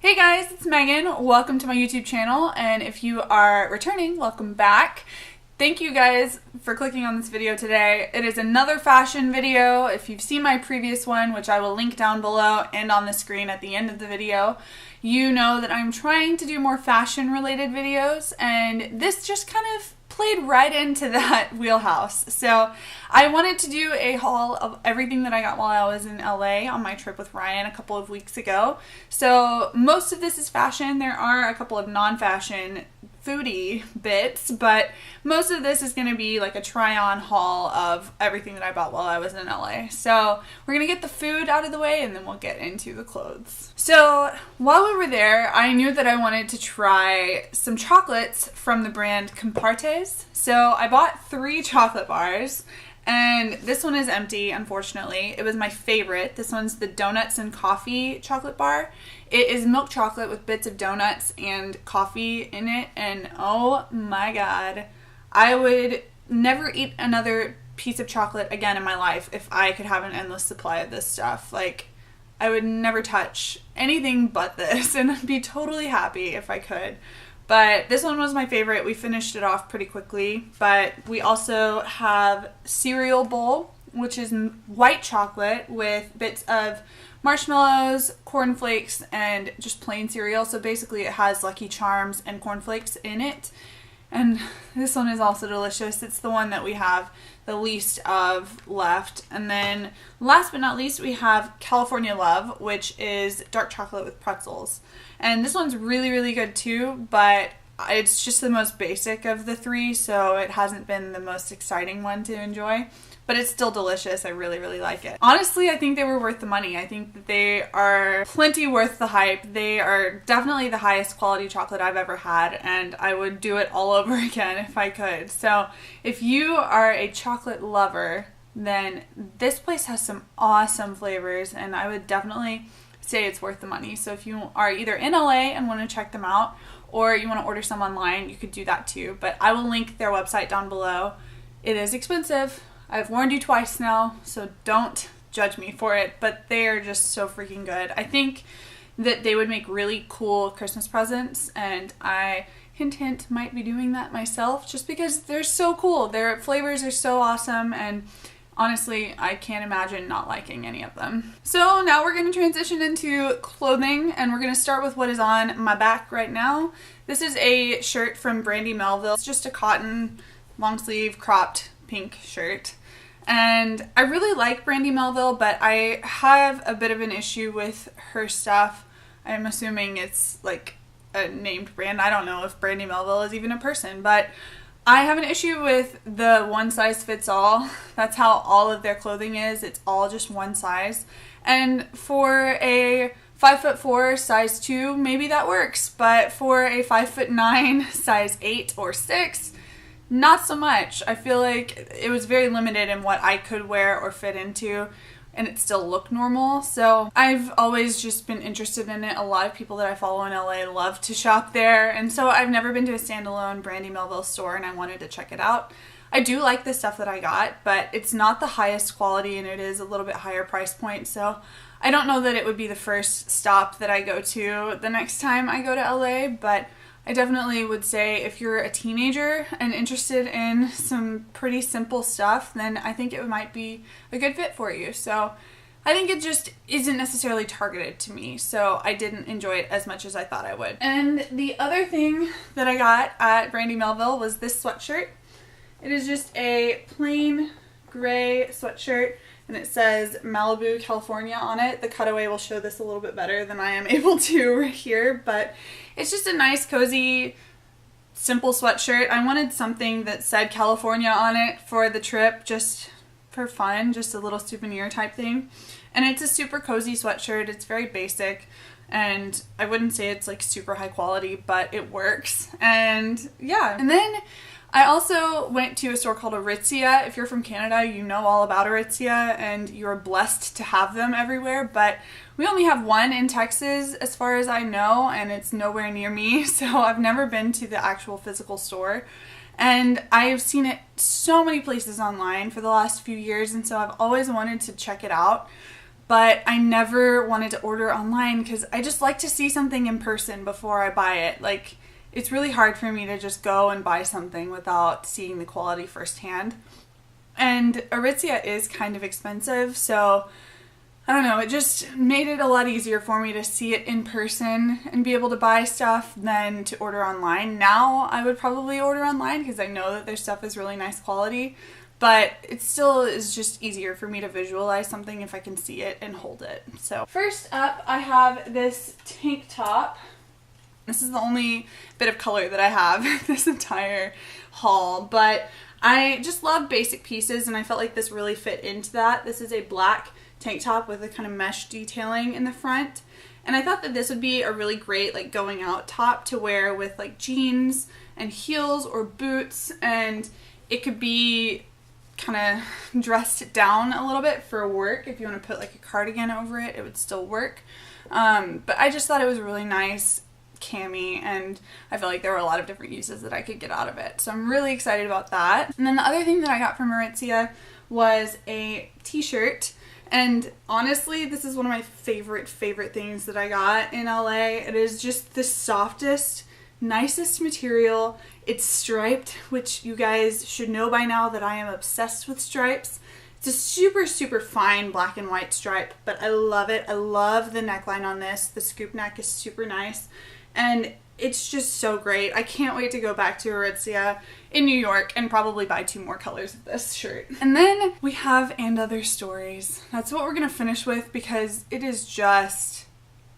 Hey guys, it's Megan. Welcome to my YouTube channel, and if you are returning, welcome back. Thank you guys for clicking on this video today. It is another fashion video. If you've seen my previous one, which I will link down below and on the screen at the end of the video, you know that I'm trying to do more fashion related videos, and this just kind of played right into that wheelhouse. So I wanted to do a haul of everything that I got while I was in LA on my trip with Ryan a couple of weeks ago. So most of this is fashion. There are a couple of non-fashion foodie bits, but most of this is going to be like a try-on haul of everything that I bought while I was in LA. So we're going to get the food out of the way and then we'll get into the clothes. So while we were there, I knew that I wanted to try some chocolates from the brand Compartes. So I bought 3 chocolate bars, and this one is empty, unfortunately. It was my favorite. This one's the Donuts and Coffee chocolate bar. It is milk chocolate with bits of donuts and coffee in it, and oh my god, I would never eat another piece of chocolate again in my life if I could have an endless supply of this stuff. Like, I would never touch anything but this, and I'd be totally happy if I could. But this one was my favorite. We finished it off pretty quickly. But we also have cereal bowl, which is white chocolate with bits of marshmallows, cornflakes, and just plain cereal. So basically it has Lucky Charms and cornflakes in it. And this one is also delicious. It's the one that we have the least of left. And then last but not least, we have California Love, which is dark chocolate with pretzels. And this one's really, really good too, but it's just the most basic of the 3, so it hasn't been the most exciting one to enjoy. But it's still delicious. I really, really like it. Honestly, I think they were worth the money. I think that they are plenty worth the hype. They are definitely the highest quality chocolate I've ever had, and I would do it all over again if I could. So if you are a chocolate lover, then this place has some awesome flavors, and I would definitely say it's worth the money. So if you are either in LA and want to check them out, or you want to order some online, you could do that too. But I will link their website down below. It is expensive. I've warned you twice now, so don't judge me for it, but they are just so freaking good. I think that they would make really cool Christmas presents, and I hint might be doing that myself just because they're so cool. Their flavors are so awesome, and honestly, I can't imagine not liking any of them. So now we're going to transition into clothing, and we're going to start with what is on my back right now. This is a shirt from Brandy Melville. It's just a cotton long sleeve cropped pink shirt. And I really like Brandy Melville, but I have a bit of an issue with her stuff. I'm assuming it's like a named brand. I don't know if Brandy Melville is even a person, but I have an issue with the one size fits all. That's how all of their clothing is. It's all just one size. And for a 5'4" size 2, maybe that works. But for a 5'9" size 8 or 6, not so much. I feel like it was very limited in what I could wear or fit into, and it still looked normal. So I've always just been interested in it. A lot of people that I follow in LA love to shop there, and so I've never been to a standalone Brandy Melville store, and I wanted to check it out. I do like the stuff that I got, but it's not the highest quality, and it is a little bit higher price point, so I don't know that it would be the first stop that I go to the next time I go to LA, but I definitely would say if you're a teenager and interested in some pretty simple stuff, then I think it might be a good fit for you. So I think it just isn't necessarily targeted to me, so I didn't enjoy it as much as I thought I would. And the other thing that I got at Brandy Melville was this sweatshirt. It is just a plain gray sweatshirt, and it says Malibu, California on it. The cutaway will show this a little bit better than I am able to right here, but it's just a nice, cozy, simple sweatshirt. I wanted something that said California on it for the trip, just for fun, just a little souvenir type thing. And it's a super cozy sweatshirt. It's very basic, and I wouldn't say it's like super high quality, but it works. And yeah. And then I also went to a store called Aritzia. If you're from Canada, you know all about Aritzia, and you're blessed to have them everywhere, but we only have one in Texas as far as I know, and it's nowhere near me, so I've never been to the actual physical store. And I've seen it so many places online for the last few years, and so I've always wanted to check it out. but I never wanted to order online because I just like to see something in person before I buy it. Like, it's really hard for me to just go and buy something without seeing the quality firsthand. And Aritzia is kind of expensive, so I don't know, it just made it a lot easier for me to see it in person and be able to buy stuff than to order online. Now I would probably order online because I know that their stuff is really nice quality, but it still is just easier for me to visualize something if I can see it and hold it. So first up, I have this tank top. This is the only bit of color that I have this entire haul, but I just love basic pieces and I felt like this really fit into that. This is a black tank top with a kind of mesh detailing in the front, and I thought that this would be a really great like going out top to wear with like jeans and heels or boots, and it could be kind of dressed down a little bit for work. If you want to put like a cardigan over it, it would still work, but I just thought it was really nice cami, and I feel like there were a lot of different uses that I could get out of it, so I'm really excited about that. And then the other thing that I got from Aritzia was a t-shirt, and honestly this is one of my favorite things that I got in LA. It is just the softest, nicest material. It's striped, which you guys should know by now that I am obsessed with stripes. It's a super fine black and white stripe, but I love it. I love the neckline on this. The scoop neck is super nice, and it's just so great. I can't wait to go back to Aritzia in New York and probably buy 2 more colors of this shirt. And then we have And Other Stories. That's what we're gonna finish with because it is just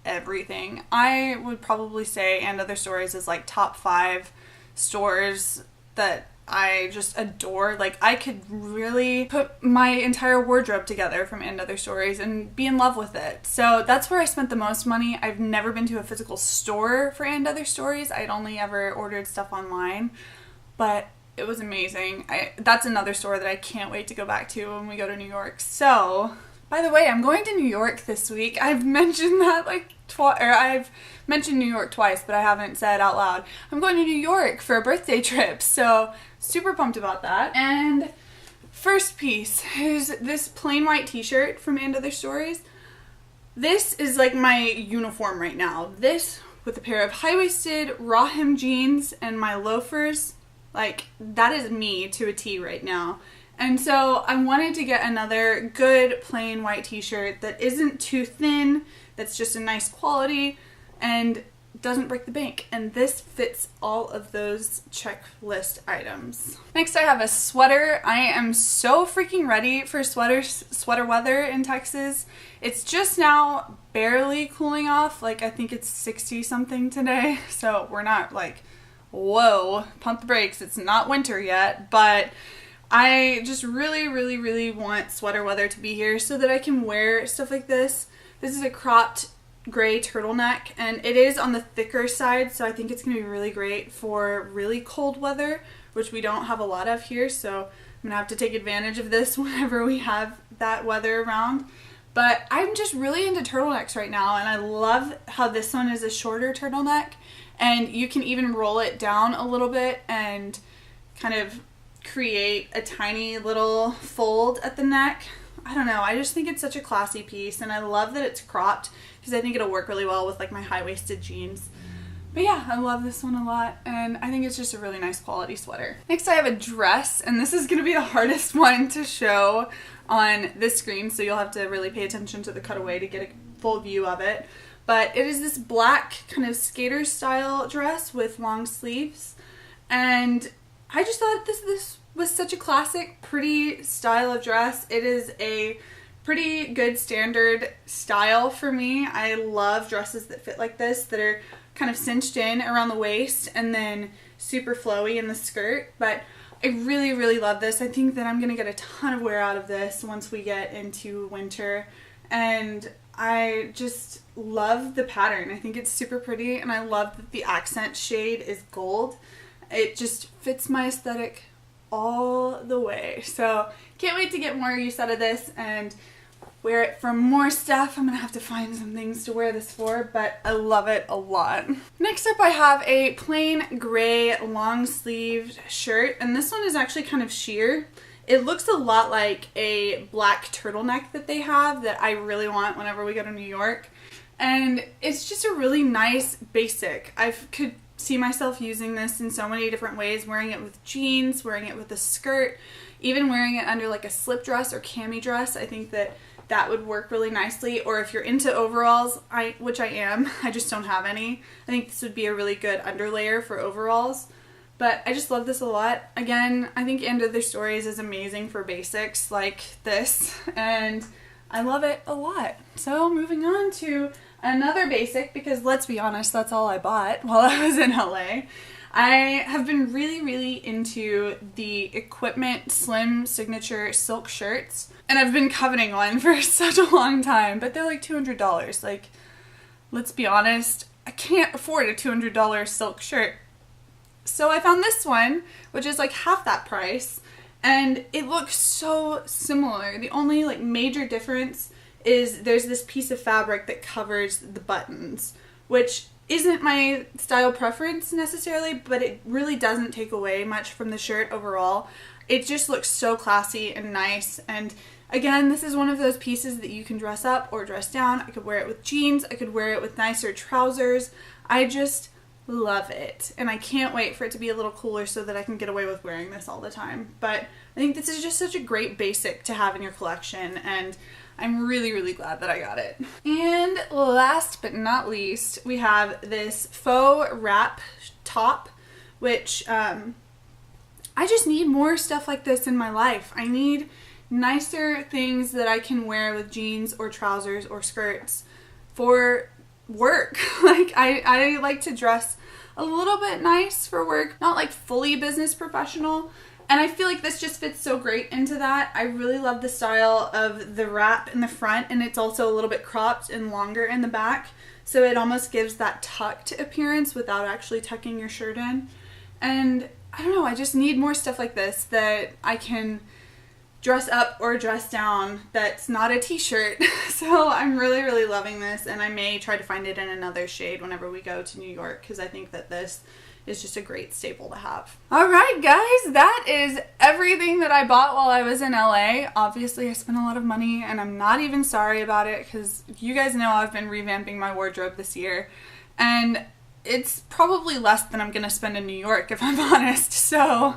everything. I would probably say And Other Stories is like top 5 stores that I just adore. Like, I could really put my entire wardrobe together from And Other Stories and be in love with it. So that's where I spent the most money. I've never been to a physical store for And Other Stories. I'd only ever ordered stuff online, but it was amazing. That's another store that I can't wait to go back to when we go to New York. So, by the way, I'm going to New York this week. I've mentioned that like I've mentioned New York twice, but I haven't said out loud. I'm going to New York for a birthday trip, so super pumped about that. And first piece is this plain white t-shirt from And Other Stories. This is like my uniform right now. This with a pair of high-waisted raw hem jeans and my loafers, like that is me to a T right now. And so I wanted to get another good plain white t-shirt that isn't too thin, that's just a nice quality and doesn't break the bank, and this fits all of those checklist items. Next I have a sweater. I am so freaking ready for sweater weather in Texas. It's just now barely cooling off, like I think it's 60 something today, so we're not like, whoa, pump the brakes, it's not winter yet, but I just really want sweater weather to be here so that I can wear stuff like this. This is a cropped gray turtleneck, and it is on the thicker side, so I think it's going to be really great for really cold weather, which we don't have a lot of here, so I'm going to have to take advantage of this whenever we have that weather around. But I'm just really into turtlenecks right now, and I love how this one is a shorter turtleneck, and you can even roll it down a little bit and kind of create a tiny little fold at the neck. I don't know, I just think it's such a classy piece, and I love that it's cropped because I think it'll work really well with like my high-waisted jeans. But yeah, I love this one a lot, and I think it's just a really nice quality sweater. Next I have a dress, and this is going to be the hardest one to show on this screen, so you'll have to really pay attention to the cutaway to get a full view of it. But it is this black kind of skater style dress with long sleeves, and I just thought this was such a classic, pretty style of dress. It is a pretty good standard style for me. I love dresses that fit like this, that are kind of cinched in around the waist and then super flowy in the skirt. But I really love this. I think that I'm gonna get a ton of wear out of this once we get into winter, and I just love the pattern. I think it's super pretty, and I love that the accent shade is gold. It just fits my aesthetic all the way. So can't wait to get more use out of this and wear it for more stuff. I'm gonna have to find some things to wear this for, but I love it a lot. Next up I have a plain gray long sleeved shirt, and this one is actually kind of sheer. It looks a lot like a black turtleneck that they have that I really want whenever we go to New York. And it's just a really nice basic. I could see myself using this in so many different ways, wearing it with jeans, wearing it with a skirt, even wearing it under like a slip dress or cami dress. I think that that would work really nicely. Or if you're into overalls, which I am, I just don't have any, I think this would be a really good underlayer for overalls. But I just love this a lot. Again, I think End of Their Stories is amazing for basics like this, and I love it a lot. So moving on to another basic, because let's be honest, that's all I bought while I was in LA. I have been really into the Equipment Slim Signature silk shirts, and I've been coveting one for such a long time, but they're like $200. Like, let's be honest, I can't afford a $200 silk shirt. So I found this one, which is like half that price, and it looks so similar. The only like major difference is there's this piece of fabric that covers the buttons, which isn't my style preference necessarily, but it really doesn't take away much from the shirt overall. It just looks so classy and nice, and again, this is one of those pieces that you can dress up or dress down. I could wear it with jeans, I could wear it with nicer trousers. I just love it, and I can't wait for it to be a little cooler so that I can get away with wearing this all the time. But I think this is just such a great basic to have in your collection, and I'm really glad that I got it. And last but not least, we have this faux wrap top, which I just need more stuff like this in my life. I need nicer things that I can wear with jeans or trousers or skirts for work. Like I like to dress a little bit nice for work, not like fully business professional, and I feel like this just fits so great into that. I really love the style of the wrap in the front, and it's also a little bit cropped and longer in the back, so it almost gives that tucked appearance without actually tucking your shirt in. And I don't know, I just need more stuff like this that I can dress up or dress down that's not a t-shirt. So I'm really loving this, and I may try to find it in another shade whenever we go to New York, because I think that this is just a great staple to have. Alright guys, that is everything that I bought while I was in LA. Obviously I spent a lot of money, and I'm not even sorry about it, because you guys know I've been revamping my wardrobe this year, and it's probably less than I'm gonna spend in New York, if I'm honest. So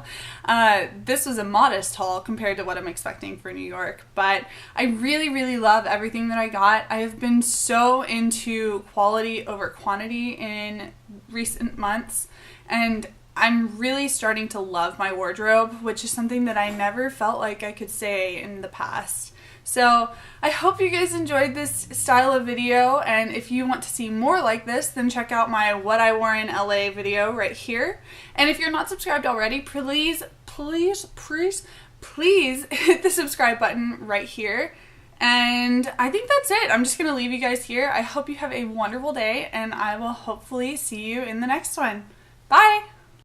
this was a modest haul compared to what I'm expecting for New York, but I really love everything that I got. I have been so into quality over quantity in recent months, and I'm really starting to love my wardrobe, which is something that I never felt like I could say in the past. So I hope you guys enjoyed this style of video, and if you want to see more like this, then check out my What I Wore in LA video right here. And if you're not subscribed already, please hit the subscribe button right here. And I think that's it. I'm just going to leave you guys here. I hope you have a wonderful day, and I will hopefully see you in the next one. Bye!